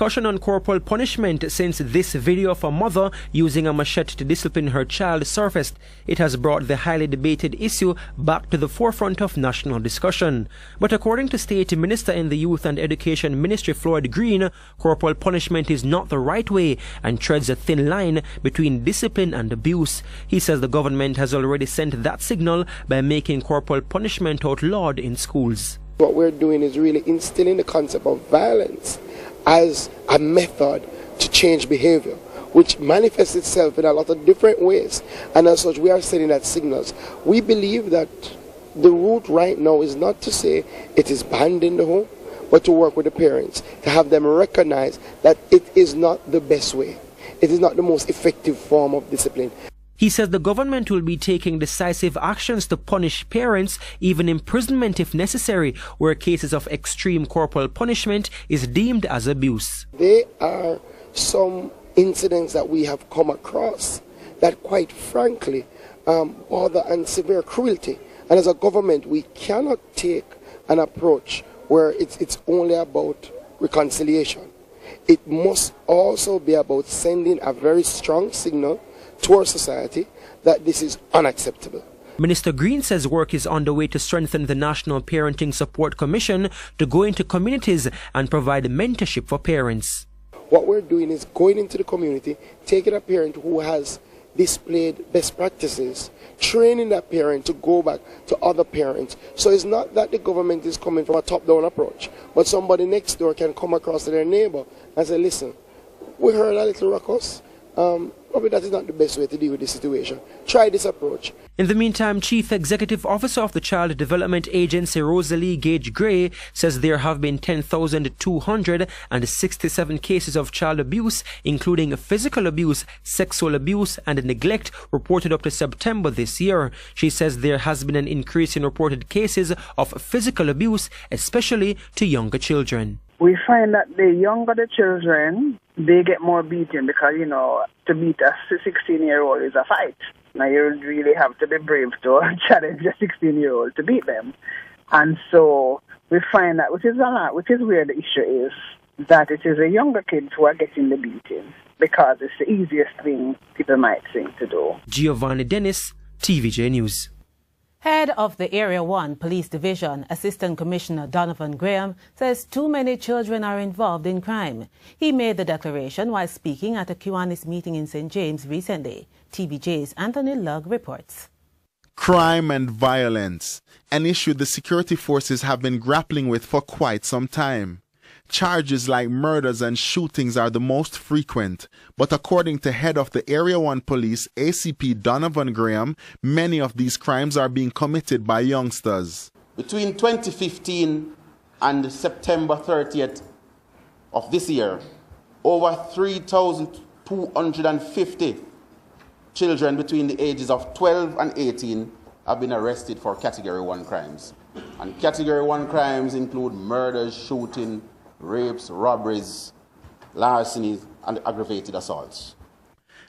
discussion on corporal punishment since this video of a mother using a machete to discipline her child surfaced. It has brought the highly debated issue back to the forefront of national discussion. But according to State Minister in the Youth and Education Ministry Floyd Green, corporal punishment is not the right way and treads a thin line between discipline and abuse. He says the government has already sent that signal by making corporal punishment outlawed in schools. What we're doing is really instilling the concept of violence as a method to change behavior, which manifests itself in a lot of different ways. And as such, we are sending that signals. We believe that the route right now is not to say it is banned in the home, but to work with the parents, to have them recognize that it is not the best way. It is not the most effective form of discipline. He says the government will be taking decisive actions to punish parents, even imprisonment if necessary, where cases of extreme corporal punishment is deemed as abuse. There are some incidents that we have come across that quite frankly bother and severe cruelty. And as a government, we cannot take an approach where it's only about reconciliation. It must also be about sending a very strong signal to our society that this is unacceptable. Minister Green says work is underway to strengthen the National Parenting Support Commission to go into communities and provide mentorship for parents. What we're doing is going into the community, taking a parent who has displayed best practices, training that parent to go back to other parents. So it's not that the government is coming from a top-down approach, but somebody next door can come across to their neighbor and say, listen, we heard a little ruckus. Probably that is not the best way to deal with this situation. Try this approach. In the meantime, Chief Executive Officer of the Child Development Agency, Rosalie Gage Gray, says there have been 10,267 cases of child abuse, including physical abuse, sexual abuse, and neglect reported up to September this year. She says there has been an increase in reported cases of physical abuse, especially to younger children. We find that the younger the children, they get more beaten because, to beat a 16-year-old is a fight. Now, you really have to be brave to challenge a 16-year-old to beat them. And so we find that, which is where the issue is, that it is the younger kids who are getting the beating because it's the easiest thing people might think to do. Giovanni Dennis, TVJ News. Head of the Area 1 Police Division, Assistant Commissioner Donovan Graham, says too many children are involved in crime. He made the declaration while speaking at a Kiwanis meeting in St. James recently. TVJ's Anthony Lugg reports. Crime and violence, an issue the security forces have been grappling with for quite some time. Charges like murders and shootings are the most frequent, but according to head of the Area 1 Police, ACP Donovan Graham, many of these crimes are being committed by youngsters. Between 2015 and September 30th of this year, over 3,250 children between the ages of 12 and 18 have been arrested for Category 1 crimes. And Category 1 crimes include murders, shooting, rapes, robberies, larcenies, and aggravated assaults.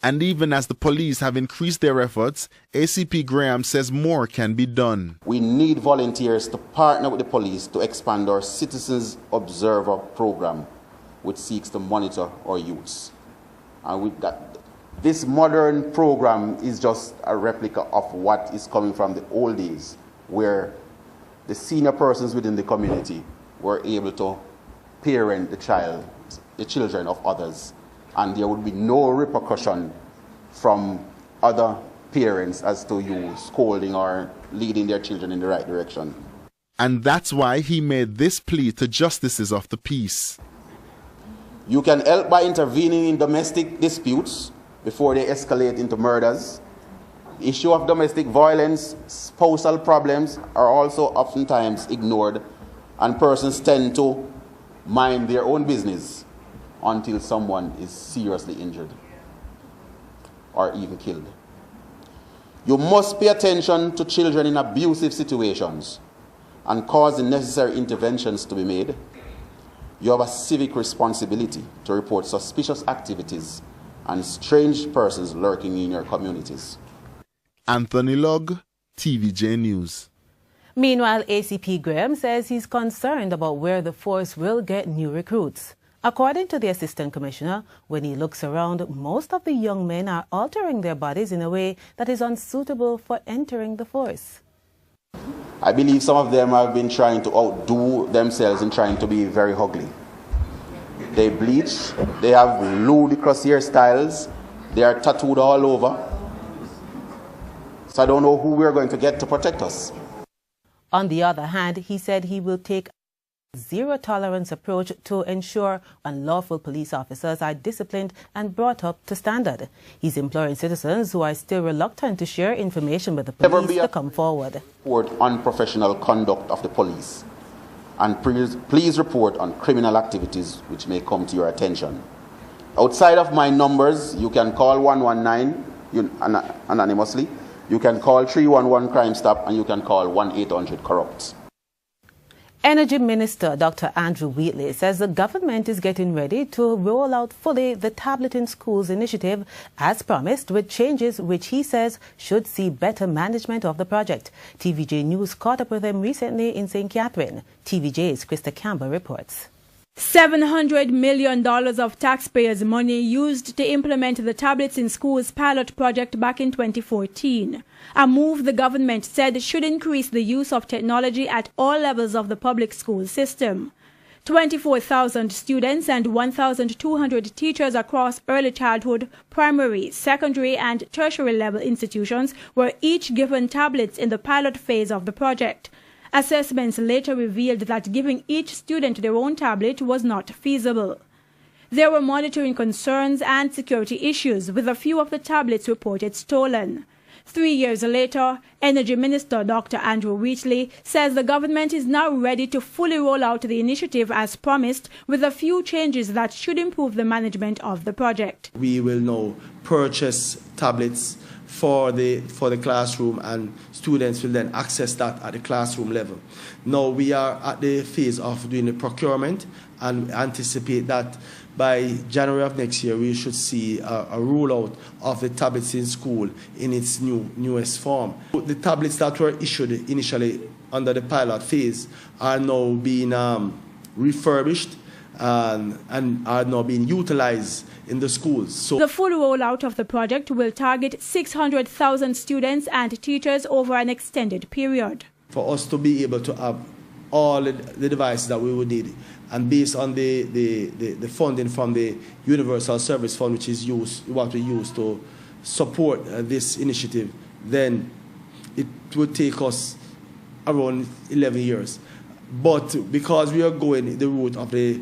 And even as the police have increased their efforts, ACP Graham says more can be done. We need volunteers to partner with the police to expand our Citizens Observer program, which seeks to monitor our youths. And with that, this modern program is just a replica of what is coming from the old days, where the senior persons within the community were able to parent the children of others, and there would be no repercussion from other parents as to you scolding or leading their children in the right direction. And that's why he made this plea to justices of the peace. You can help by intervening in domestic disputes before they escalate into murders. The issue of domestic violence, spousal problems are also oftentimes ignored, and persons tend to mind their own business until someone is seriously injured or even killed. You must pay attention to children in abusive situations and cause the necessary interventions to be made. You have a civic responsibility to report suspicious activities and strange persons lurking in your communities. Anthony Lugg, TVJ News. Meanwhile, ACP Graham says he's concerned about where the force will get new recruits. According to the Assistant Commissioner, when he looks around, most of the young men are altering their bodies in a way that is unsuitable for entering the force. I believe some of them have been trying to outdo themselves in trying to be very ugly. They bleach, they have ludicrous hairstyles, they are tattooed all over. So I don't know who we're going to get to protect us. On the other hand, he said he will take a zero-tolerance approach to ensure unlawful police officers are disciplined and brought up to standard. He's imploring citizens who are still reluctant to share information with the police to come forward. Report unprofessional conduct of the police, and please report on criminal activities which may come to your attention. Outside of my numbers, you can call 119 anonymously, you can call 311 Crime Stop, and you can call 1-800-CORRUPT. Energy Minister Dr. Andrew Wheatley says the government is getting ready to roll out fully the Tablet in Schools initiative as promised, with changes which he says should see better management of the project. TVJ News caught up with him recently in St. Catherine. TVJ's Krista Campbell reports. $700 million of taxpayers' money used to implement the Tablets in Schools pilot project back in 2014. A move the government said should increase the use of technology at all levels of the public school system. 24,000 students and 1,200 teachers across early childhood, primary, secondary and tertiary level institutions were each given tablets in the pilot phase of the project. Assessments later revealed that giving each student their own tablet was not feasible. There were monitoring concerns and security issues, with a few of the tablets reported stolen. 3 years later, Energy Minister Dr. Andrew Wheatley says the government is now ready to fully roll out the initiative as promised, with a few changes that should improve the management of the project. We will now purchase tablets for the classroom, and students will then access that at the classroom level. Now we are at the phase of doing the procurement, and anticipate that by January of next year we should see a rollout of the tablets in school in its newest form. The tablets that were issued initially under the pilot phase are now being refurbished and are now being utilized in the schools. So the full rollout of the project will target 600,000 students and teachers over an extended period. For us to be able to have all the devices that we would need, and based on the funding from the Universal Service Fund, which is what we use to support this initiative, then it would take us around 11 years. But because we are going the route of the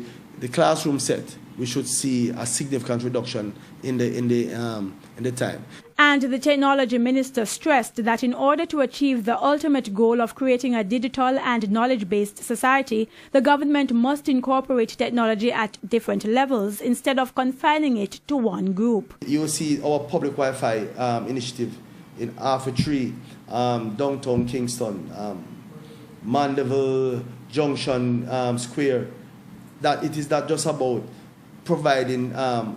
classroom set, we should see a significant reduction in the time. And the technology minister stressed that in order to achieve the ultimate goal of creating a digital and knowledge-based society, the government must incorporate technology at different levels instead of confining it to one group. You will see our public Wi-Fi initiative in Alpha Tree, downtown Kingston, Mandeville Junction Square, that it is not just about providing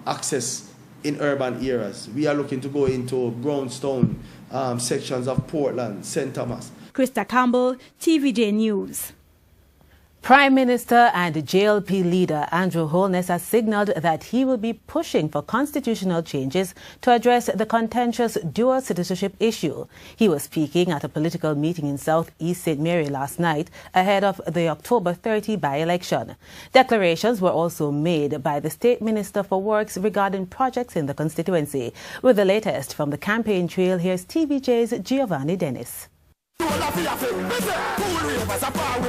access in urban areas. We are looking to go into brownstone sections of Portland, St. Thomas. Krista Campbell, TVJ News. Prime Minister and JLP leader Andrew Holness has signaled that he will be pushing for constitutional changes to address the contentious dual citizenship issue. He was speaking at a political meeting in South East St. Mary last night ahead of the October 30 by-election. Declarations were also made by the State Minister for Works regarding projects in the constituency. With the latest from the campaign trail, here's TVJ's Giovanni Dennis.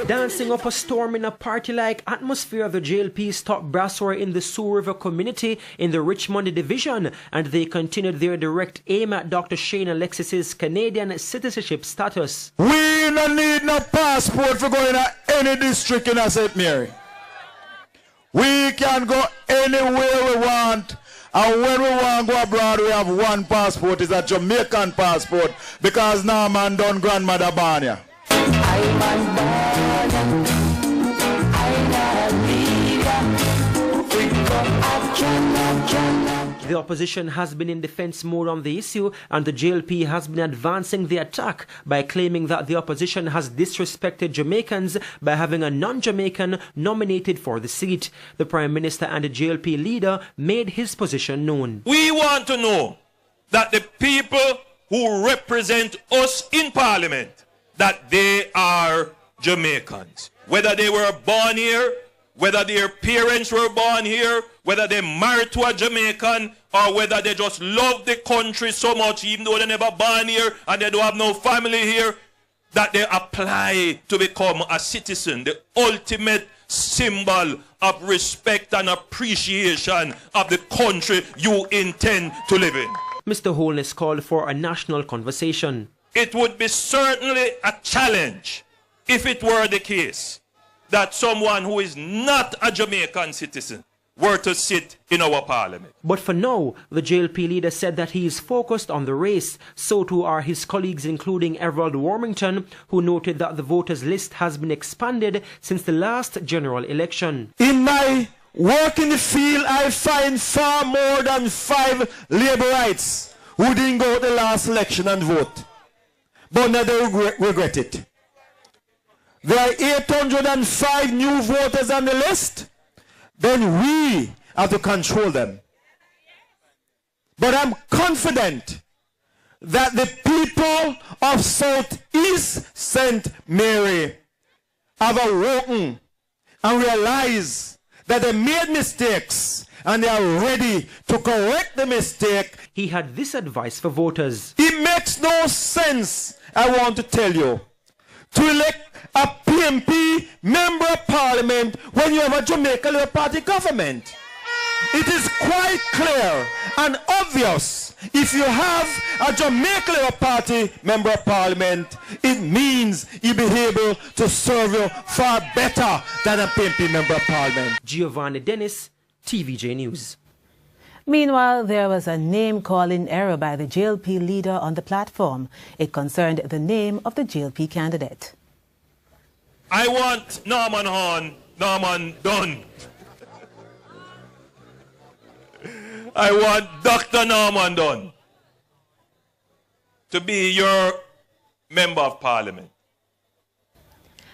Dancing up a storm in a party-like atmosphere, the JLP's top brass were in the Sioux River community in the Richmond division, and they continued their direct aim at Dr. Shane Alexis's Canadian citizenship status. We don't need no passport for going to any district in St. Mary. We can go anywhere we want. And when we want to go abroad, we have one passport. It's a Jamaican passport, because Norman done grandmother Barnia. The opposition has been in defense mode on the issue, and the JLP has been advancing the attack by claiming that the opposition has disrespected Jamaicans by having a non-Jamaican nominated for the seat. The Prime Minister and the JLP leader made his position known. We want to know that the people who represent us in Parliament, that they are Jamaicans. Whether they were born here, whether their parents were born here, whether they married to a Jamaican, or whether they just love the country so much, even though they never born here and they don't have no family here, that they apply to become a citizen, the ultimate symbol of respect and appreciation of the country you intend to live in. Mr. Holness called for a national conversation. It would be certainly a challenge if it were the case that someone who is not a Jamaican citizen were to sit in our parliament. But for now, the JLP leader said that he is focused on the race. So too are his colleagues, including Everald Warmington, who noted that the voters list has been expanded since the last general election. In my work in the field, I find far more than 5 Labourites who didn't go to the last election and vote. But now they regret it. There are 805 new voters on the list. Then we have to control them. But I'm confident that the people of Southeast St. Mary have awoken and realized that they made mistakes and they are ready to correct the mistake. He had this advice for voters. It makes no sense, I want to tell you, to elect a PMP member of parliament when you have a Jamaica Labour Party government. It is quite clear and obvious. If you have a Jamaica Labour Party member of parliament, it means he'll be able to serve you far better than a PMP member of parliament. Giovanni Dennis, TVJ News. Meanwhile, there was a name-calling error by the JLP leader on the platform. It concerned the name of the JLP candidate. I want Norman Horn, Norman Dunn. I want Dr. Norman Dunn to be your member of parliament.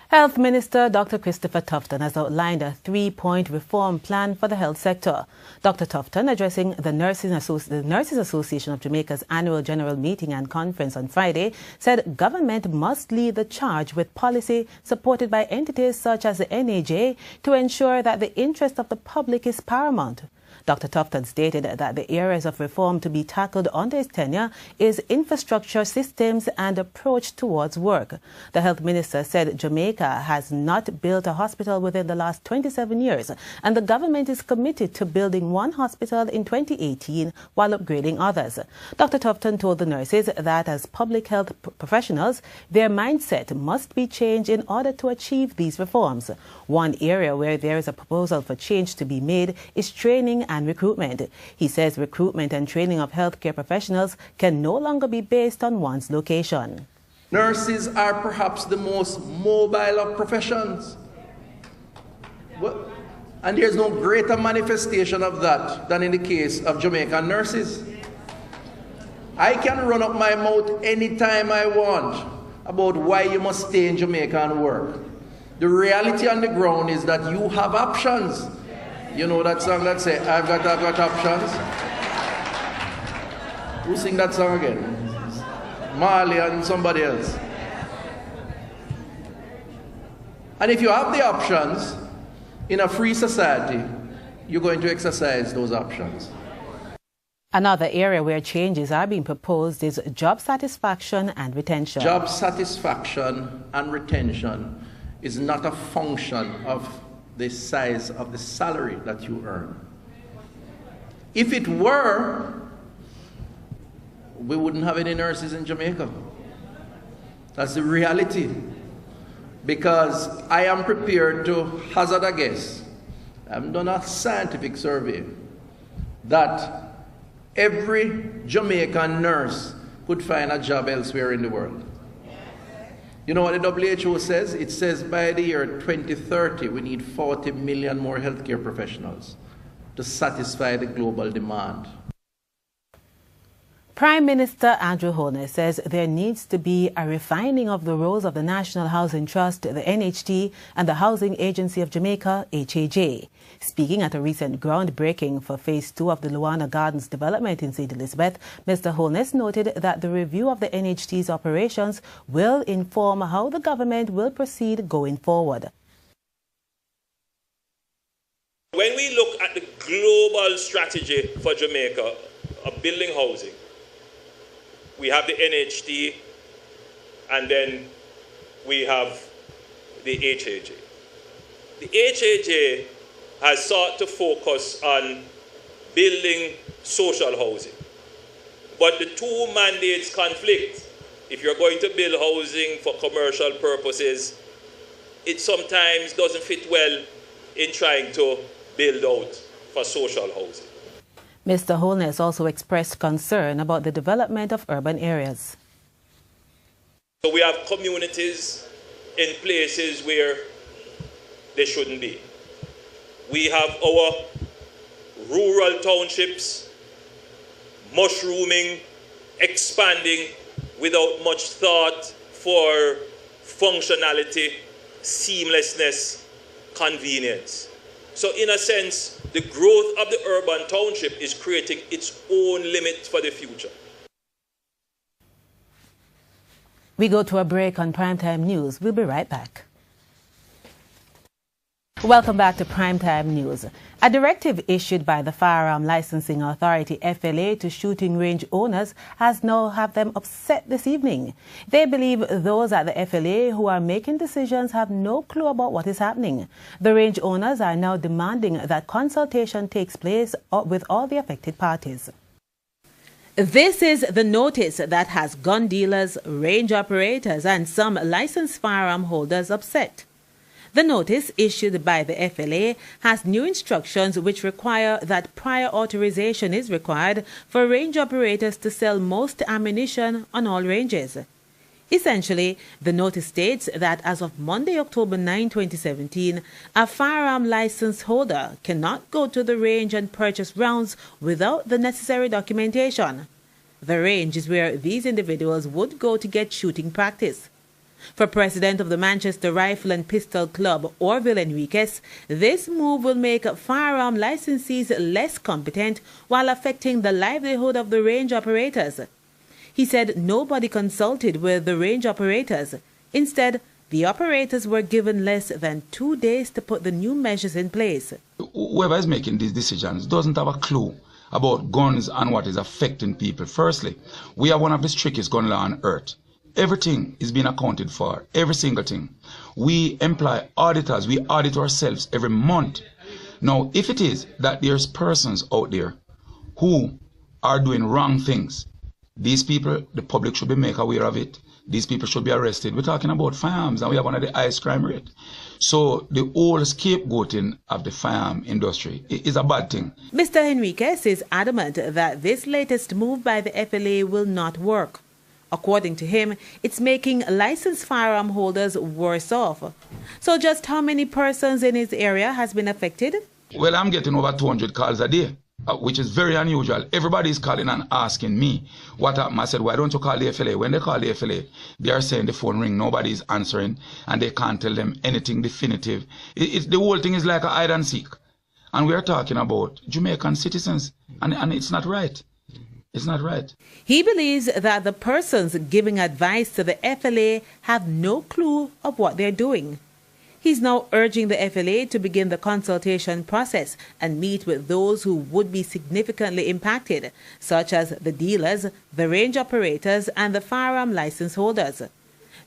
Health Minister Dr. Christopher Tufton has outlined a 3-point reform plan for the health sector. Dr. Tufton, addressing the Nurses Association of Jamaica's annual general meeting and conference on Friday, said government must lead the charge with policy supported by entities such as the NAJ to ensure that the interest of the public is paramount. Dr. Tufton stated that the areas of reform to be tackled under his tenure is infrastructure, systems and approach towards work. The health minister said Jamaica has not built a hospital within the last 27 years and the government is committed to building one hospital in 2018 while upgrading others. Dr. Tufton told the nurses that as public health professionals, their mindset must be changed in order to achieve these reforms. One area where there is a proposal for change to be made is training and recruitment. He says recruitment and training of healthcare professionals can no longer be based on one's location. Nurses are perhaps the most mobile of professions. And there's no greater manifestation of that than in the case of Jamaican nurses. I can run up my mouth anytime I want about why you must stay in Jamaica and work. The reality on the ground is that you have options. You know that song that say, I've got options? Who sing that song again? Marley and somebody else. And if you have the options in a free society, you're going to exercise those options. Another area where changes are being proposed is job satisfaction and retention. Job satisfaction and retention is not a function of the size of the salary that you earn. If it were, we wouldn't have any nurses in Jamaica. That's the reality. Because I am prepared to hazard a guess, I've done a scientific survey, that every Jamaican nurse could find a job elsewhere in the world. You know what the WHO says? It says by the year 2030, we need 40 million more healthcare professionals to satisfy the global demand. Prime Minister Andrew Holness says there needs to be a refining of the roles of the National Housing Trust, the NHT, and the Housing Agency of Jamaica, HAJ. Speaking at a recent groundbreaking for Phase 2 of the Luana Gardens development in St. Elizabeth, Mr. Holness noted that the review of the NHT's operations will inform how the government will proceed going forward. When we look at the global strategy for Jamaica of building housing, we have the NHT, and then we have the HAJ. The HAJ has sought to focus on building social housing. But the two mandates conflict. If you're going to build housing for commercial purposes, it sometimes doesn't fit well in trying to build out for social housing. Mr. Holness also expressed concern about the development of urban areas. So we have communities in places where they shouldn't be. We have our rural townships mushrooming, expanding without much thought for functionality, seamlessness, convenience. So in a sense, the growth of the urban township is creating its own limit for the future. We go to a break on Primetime News. We'll be right back. Welcome back to Primetime News. A directive issued by the Firearm Licensing Authority, FLA, to shooting range owners has now have them upset this evening. They believe those at the FLA who are making decisions have no clue about what is happening. The range owners are now demanding that consultation takes place with all the affected parties. This is the notice that has gun dealers, range operators, and some licensed firearm holders upset. The notice issued by the FLA has new instructions which require that prior authorization is required for range operators to sell most ammunition on all ranges. Essentially, the notice states that as of Monday, October 9, 2017, a firearm license holder cannot go to the range and purchase rounds without the necessary documentation. The range is where these individuals would go to get shooting practice. For President of the Manchester Rifle and Pistol Club, Orville Enriquez, this move will make firearm licensees less competent while affecting the livelihood of the range operators. He said nobody consulted with the range operators. Instead, the operators were given less than 2 days to put the new measures in place. Whoever is making these decisions doesn't have a clue about guns and what is affecting people. Firstly, we are one of the strictest gun law on earth. Everything is being accounted for, every single thing. We employ auditors, we audit ourselves every month. Now, if it is that there's persons out there who are doing wrong things, these people, the public should be made aware of it. These people should be arrested. We're talking about firearms and we have one of the highest crime rate. So the whole scapegoating of the firearm industry is a bad thing. Mr. Enriquez is adamant that this latest move by the FLA will not work. According to him, it's making licensed firearm holders worse off. So just how many persons in his area has been affected? Well, I'm getting over 200 calls a day, which is very unusual. Everybody's calling and asking me what happened. I said, why don't you call the FLA? When they call the FLA, they are saying the phone ring, nobody's answering, and they can't tell them anything definitive. The whole thing is like a hide and seek. And we are talking about Jamaican citizens, and it's not right. It's not right. He believes that the persons giving advice to the FLA have no clue of what they're doing. He's now urging the FLA to begin the consultation process and meet with those who would be significantly impacted, such as the dealers, the range operators, and the firearm license holders.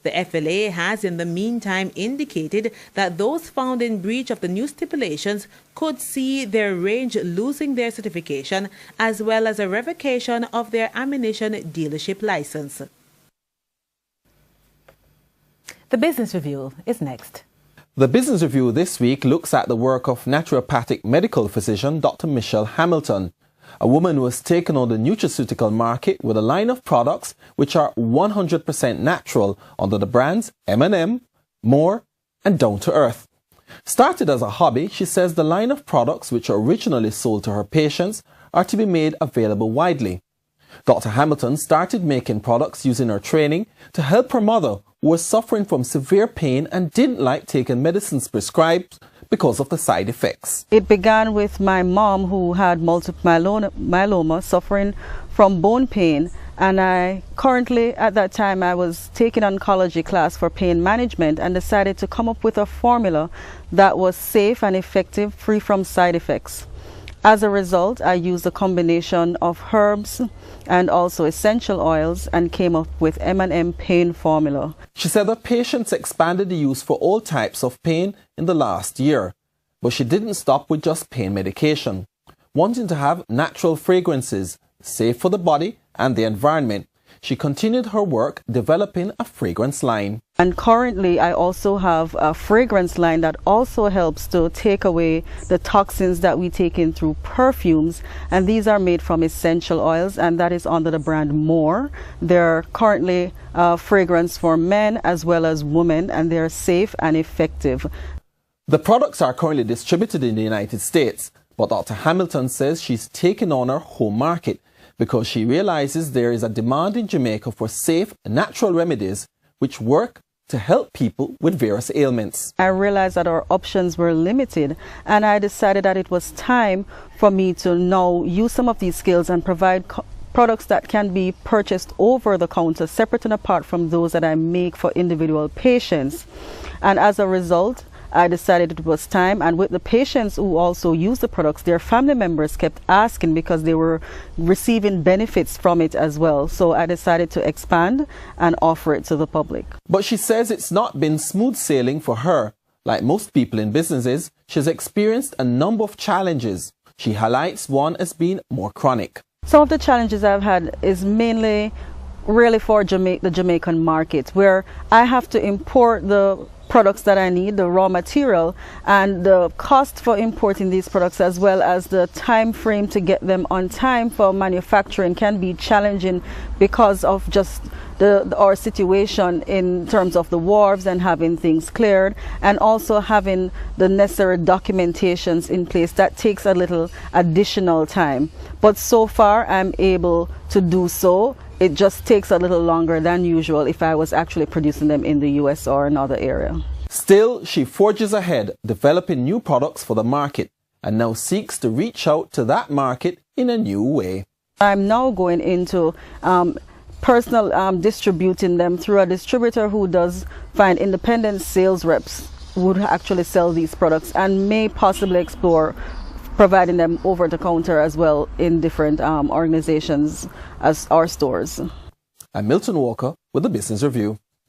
The FLA has in the meantime indicated that those found in breach of the new stipulations could see their range losing their certification as well as a revocation of their ammunition dealership license. The Business Review is next. The Business Review this week looks at the work of naturopathic medical physician Dr. Michelle Hamilton. A woman was taken on the nutraceutical market with a line of products which are 100% natural under the brands M&M, More, and Down to Earth. Started as a hobby, she says the line of products which originally sold to her patients are to be made available widely. Dr. Hamilton started making products using her training to help her mother, who was suffering from severe pain and didn't like taking medicines prescribed because of the side effects. It began with my mom, who had multiple myeloma, suffering from bone pain, and I currently, at that time, I was taking oncology class for pain management and decided to come up with a formula that was safe and effective, free from side effects. As a result, I used a combination of herbs and also essential oils and came up with M&M Pain Formula. She said that patients expanded the use for all types of pain in the last year, but she didn't stop with just pain medication. Wanting to have natural fragrances, safe for the body and the environment, she continued her work developing a fragrance line. And currently I also have a fragrance line that also helps to take away the toxins that we take in through perfumes, and these are made from essential oils, and that is under the brand More. They're currently fragrance for men as well as women, and they're safe and effective. The products are currently distributed in the United States, but Dr. Hamilton says she's taken on her home market because she realizes there is a demand in Jamaica for safe, natural remedies which work to help people with various ailments. I realized that our options were limited, and I decided that it was time for me to now use some of these skills and provide products that can be purchased over the counter, separate and apart from those that I make for individual patients. And as a result, I decided it was time, and with the patients who also use the products, their family members kept asking because they were receiving benefits from it as well. So I decided to expand and offer it to the public. But she says it's not been smooth sailing for her. Like most people in businesses, she's experienced a number of challenges. She highlights one as being more chronic. Some of the challenges I've had is mainly really for the Jamaican market, where I have to import the products that I need, the raw material, and the cost for importing these products as well as the time frame to get them on time for manufacturing can be challenging because of just our situation in terms of the wharves and having things cleared, and also having the necessary documentations in place. That takes a little additional time, but so far I'm able to do so. It just takes a little longer than usual if I was actually producing them in the US or another area. Still, she forges ahead, developing new products for the market, and now seeks to reach out to that market in a new way. I'm now going into personal distributing them through a distributor who does find independent sales reps who would actually sell these products, and may possibly explore providing them over the counter as well in different organizations as our stores. I'm Milton Walker with the Business Review.